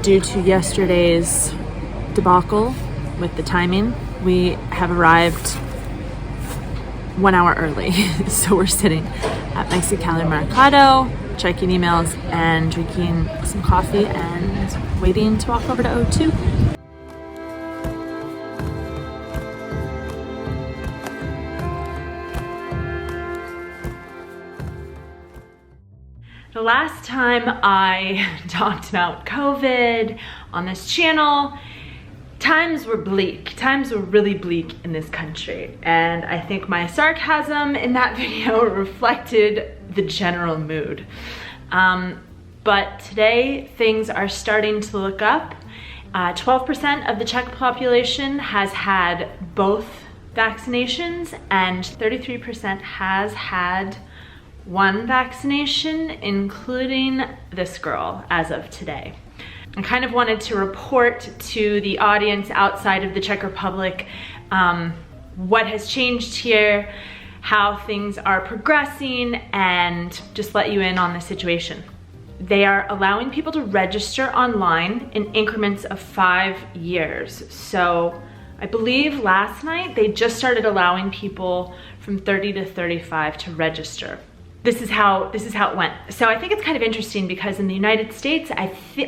due to yesterday's debacle with the timing, we have arrived 1 hour early. So we're sitting at Mexicali Mercado, checking emails and drinking some coffee and waiting to walk over to O2. The last time I talked about COVID on this channel, times were bleak. Times were really bleak in this country. And I think my sarcasm in that video reflected the general mood. But today things are starting to look up. 12% of the Czech population has had both vaccinations and 33% has had one vaccination, including this girl as of today. I kind of wanted to report to the audience outside of the Czech Republic what has changed here, how things are progressing, and just let you in on the situation. They are allowing people to register online in increments of 5 years. So I believe last night they just started allowing people from 30 to 35 to register. This is how it went. So I think it's kind of interesting because in the United States,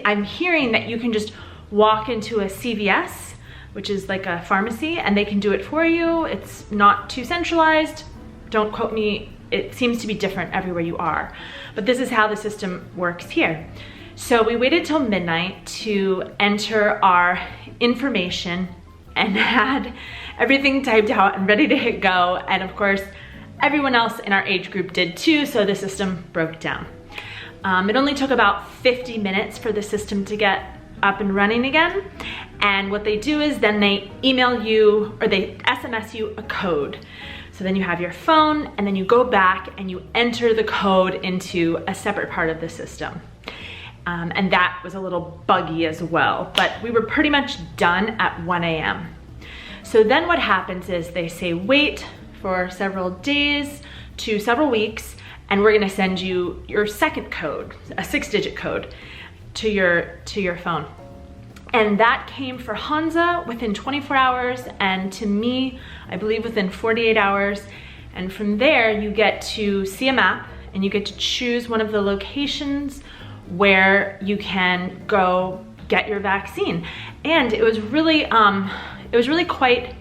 I'm hearing that you can just walk into a CVS, which is like a pharmacy, and they can do it for you. It's not too centralized. Don't quote me. It seems to be different everywhere you are. But this is how the system works here. So we waited till midnight to enter our information and had everything typed out and ready to hit go. And of course, everyone else in our age group did too, so the system broke down. It only took about 50 minutes for the system to get up and running again. And what they do is then they email you or they SMS you a code. So then you have your phone and then you go back and you enter the code into a separate part of the system. And that was a little buggy as well, but we were pretty much done at 1 a.m. So then what happens is they say wait for several days to several weeks, and we're gonna send you your second code, a 6-digit code, to your phone. And that came for Hansa within 24 hours, and to me, I believe within 48 hours. And from there, you get to see a map, and you get to choose one of the locations where you can go get your vaccine. And it was really quite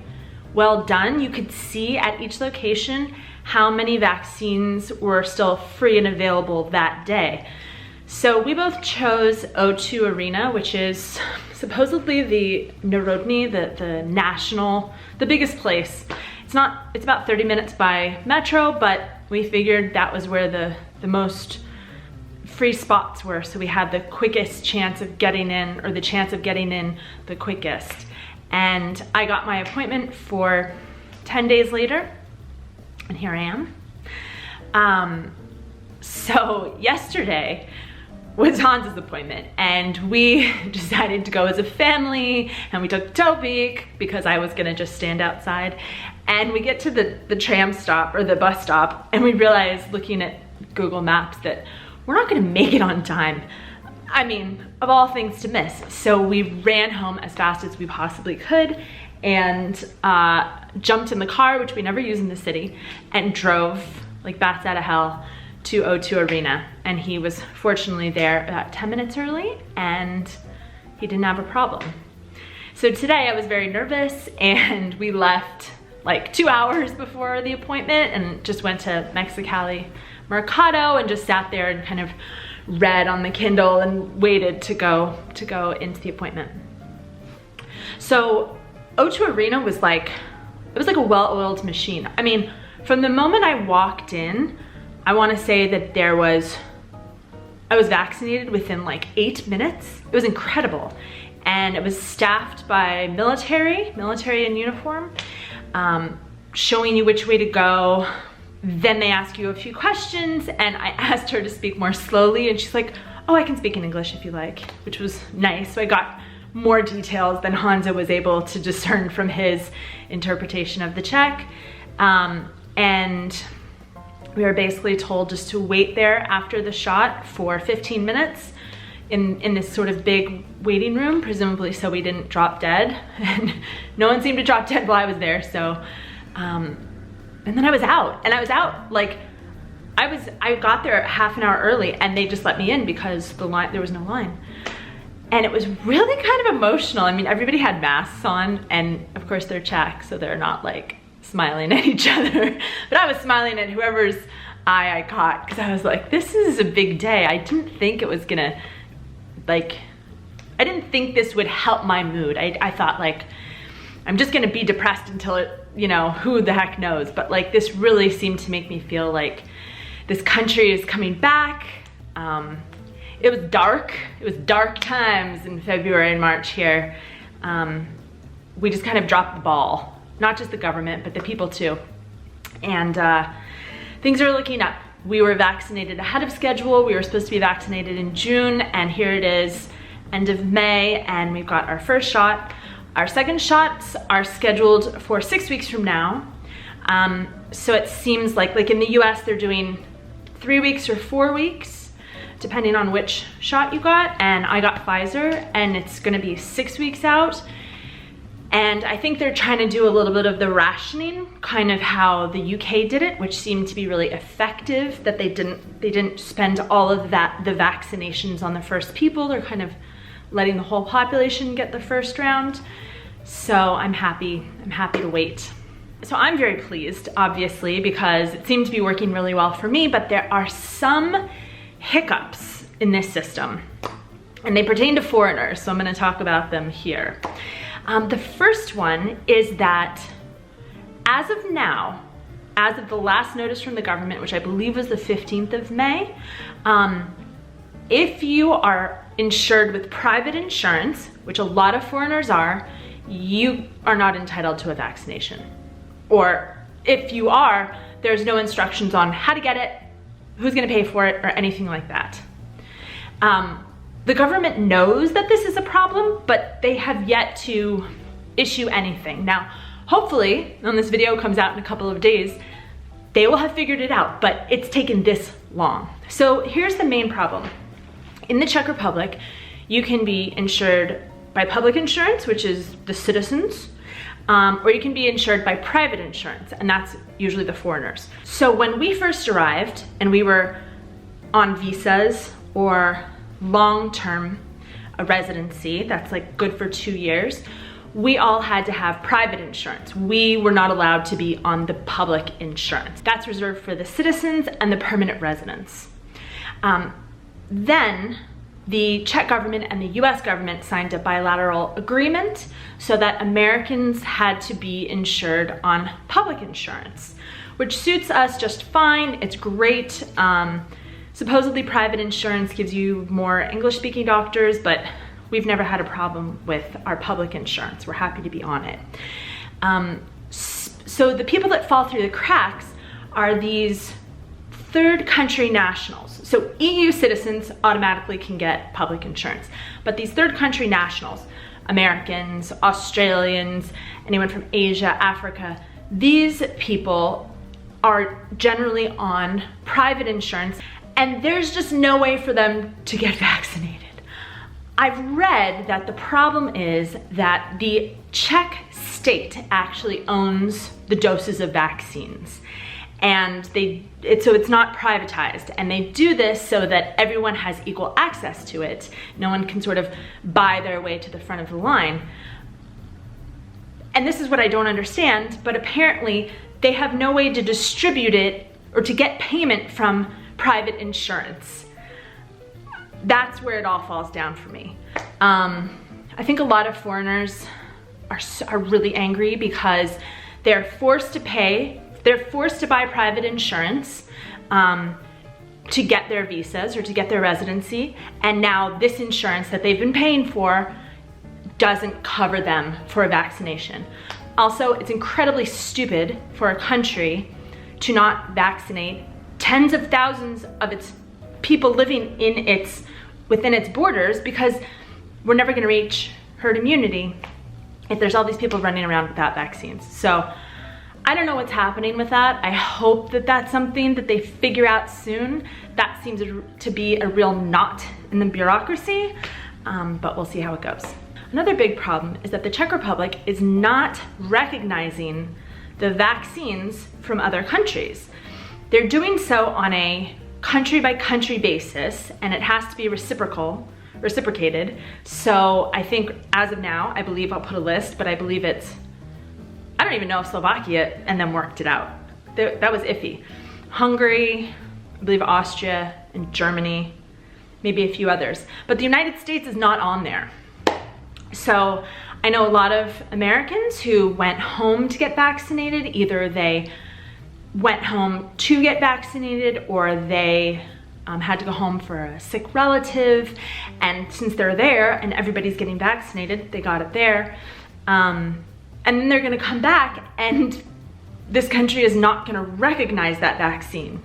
well done. You could see at each location how many vaccines were still free and available that day. So we both chose O2 Arena, which is supposedly the Narodny, the national, the biggest place. It's about 30 minutes by metro, but we figured that was where the most free spots were. So we had the quickest chance of getting in, or the chance of getting in the quickest. And I got my appointment for 10 days later, and here I am. So yesterday was Hans's appointment, and we decided to go as a family, and we took Tobik because I was gonna just stand outside. And we get to the tram stop, or the bus stop, and we realized, looking at Google Maps, that we're not gonna make it on time. I mean, of all things to miss. So we ran home as fast as we possibly could and jumped in the car, which we never use in the city, and drove like bats out of hell to O2 Arena. And he was fortunately there about 10 minutes early, and he didn't have a problem. So today I was very nervous, and we left like 2 hours before the appointment and just went to Mexicali Mercado and just sat there and kind of read on the Kindle and waited to go into the appointment. So O2 Arena was like, it was like a well-oiled machine. I mean, from the moment I walked in, I want to say that I was vaccinated within like 8 minutes. It was incredible. And it was staffed by military in uniform, showing you which way to go. Then they ask you a few questions, and I asked her to speak more slowly, and she's like, oh, I can speak in English if you like, which was nice. So I got more details than Hansa was able to discern from his interpretation of the Czech. And we were basically told just to wait there after the shot for 15 minutes. in this sort of big waiting room, presumably so we didn't drop dead. And no one seemed to drop dead while I was there. So, and then I was out, like, I got there half an hour early and they just let me in because there was no line. And it was really kind of emotional. I mean, everybody had masks on, and of course they're Czech, so they're not like smiling at each other. But I was smiling at whoever's eye I caught, because I was like, this is a big day. I didn't think it was gonna, like, I didn't think this would help my mood. I thought, like, I'm just gonna be depressed until it, you know, who the heck knows. But like, this really seemed to make me feel like this country is coming back. It was dark. It was dark times in February and March here. We just kind of dropped the ball. Not just the government, but the people too. And things are looking up. We were vaccinated ahead of schedule. We were supposed to be vaccinated in June, and here it is, end of May, and we've got our first shot. Our second shots are scheduled for 6 weeks from now. So it seems like in the US, they're doing 3 weeks or 4 weeks, depending on which shot you got. And I got Pfizer, and it's gonna be 6 weeks out. And I think they're trying to do a little bit of the rationing, kind of how the UK did it, which seemed to be really effective, that they didn't spend all of the vaccinations on the first people. They're kind of letting the whole population get the first round. So I'm happy to wait. So I'm very pleased, obviously, because it seemed to be working really well for me, but there are some hiccups in this system, and they pertain to foreigners, so I'm gonna talk about them here. The first one is that as of now, as of the last notice from the government, which I believe was the 15th of May, if you are insured with private insurance, which a lot of foreigners are, you are not entitled to a vaccination. Or if you are, there's no instructions on how to get it, who's gonna pay for it, or anything like that. The government knows that this is a problem, but they have yet to issue anything. Now, hopefully, when this video comes out in a couple of days, they will have figured it out, but it's taken this long. So here's the main problem. In the Czech Republic, you can be insured by public insurance, which is the citizens, or you can be insured by private insurance, and that's usually the foreigners. So when we first arrived and we were on visas or long-term residency, that's like good for 2 years, we all had to have private insurance. We were not allowed to be on the public insurance. That's reserved for the citizens and the permanent residents. Then the Czech government and the US government signed a bilateral agreement so that Americans had to be insured on public insurance, which suits us just fine. It's great. Supposedly private insurance gives you more English-speaking doctors, but we've never had a problem with our public insurance. We're happy to be on it. So the people that fall through the cracks are these third country nationals. So EU citizens automatically can get public insurance, but these third country nationals, Americans, Australians, anyone from Asia, Africa, these people are generally on private insurance, and there's just no way for them to get vaccinated. I've read that the problem is that the Czech state actually owns the doses of vaccines, and so it's not privatized, and they do this so that everyone has equal access to it. No one can sort of buy their way to the front of the line. And this is what I don't understand, but apparently they have no way to distribute it or to get payment from private insurance. That's where it all falls down for me. I think a lot of foreigners are really angry because they're forced to buy private insurance to get their visas or to get their residency, and now this insurance that they've been paying for doesn't cover them for a vaccination. Also, it's incredibly stupid for a country to not vaccinate tens of thousands of its people living within its borders, because we're never gonna reach herd immunity if there's all these people running around without vaccines. So I don't know what's happening with that. I hope that that's something that they figure out soon. That seems to be a real knot in the bureaucracy, but we'll see how it goes. Another big problem is that the Czech Republic is not recognizing the vaccines from other countries. They're doing so on a country by country basis, and it has to be reciprocated. So I think as of now, I believe I'll put a list, but I believe I don't even know if Slovakia and them worked it out. That was iffy. Hungary, I believe Austria and Germany, maybe a few others. But the United States is not on there. So I know a lot of Americans who went home to get vaccinated. Either they went home to get vaccinated or they had to go home for a sick relative. And since they're there and everybody's getting vaccinated, they got it there. And then they're gonna come back and this country is not gonna recognize that vaccine.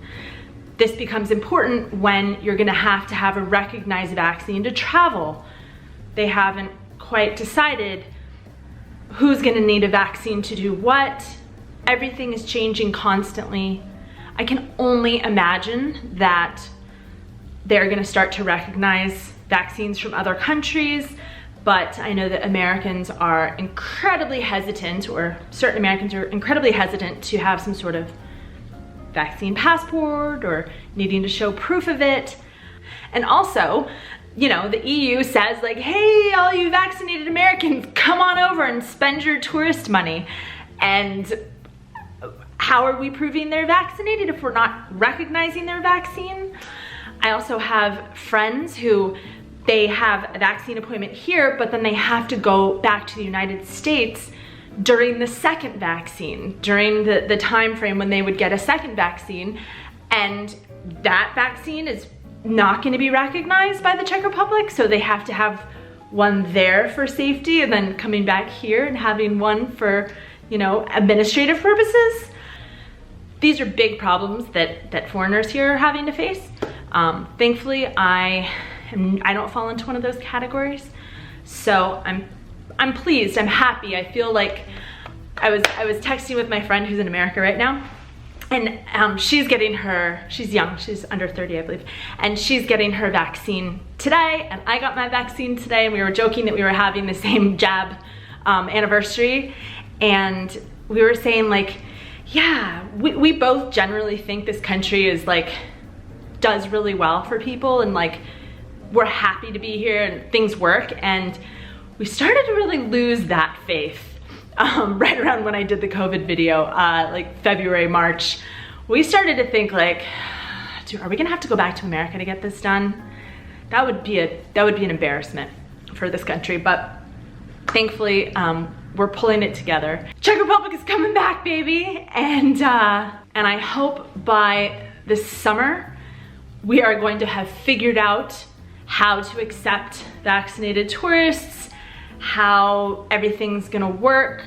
This becomes important when you're gonna have to have a recognized vaccine to travel. They haven't quite decided who's gonna need a vaccine to do what. Everything is changing constantly. I can only imagine that they're gonna start to recognize vaccines from other countries, but I know that Americans are incredibly hesitant, or certain Americans are incredibly hesitant to have some sort of vaccine passport or needing to show proof of it. And also, you know, the EU says like, hey, all you vaccinated Americans, come on over and spend your tourist money. And how are we proving they're vaccinated if we're not recognizing their vaccine? I also have friends who they have a vaccine appointment here, but then they have to go back to the United States during the second vaccine, during the time frame when they would get a second vaccine, and that vaccine is not going to be recognized by the Czech Republic, so they have to have one there for safety and then coming back here and having one for, you know, administrative purposes. These are big problems that foreigners here are having to face. Thankfully, I don't fall into one of those categories, so I'm pleased, I'm happy. I feel like I was texting with my friend who's in America right now, and she's young, she's under 30, I believe, and she's getting her vaccine today, and I got my vaccine today, and we were joking that we were having the same jab anniversary, and we were saying like, yeah, we both generally think this country is like, does really well for people, and like, we're happy to be here and things work, and we started to really lose that faith right around when I did the COVID video, like February, March. We started to think like, are we gonna have to go back to America to get this done? That would be an embarrassment for this country, but thankfully we're pulling it together. Czech Republic is coming back, baby, and I hope by this summer we are going to have figured out how to accept vaccinated tourists, how everything's gonna work.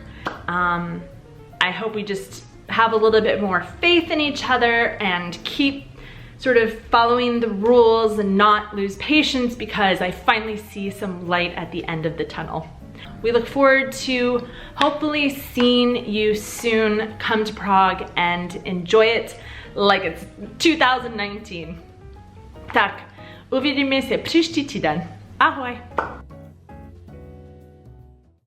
I hope we just have a little bit more faith in each other and keep sort of following the rules and not lose patience, because I finally see some light at the end of the tunnel. We look forward to hopefully seeing you soon. Come to Prague and enjoy it like it's 2019. Tak, uvidíme se příští týden. Ahoj.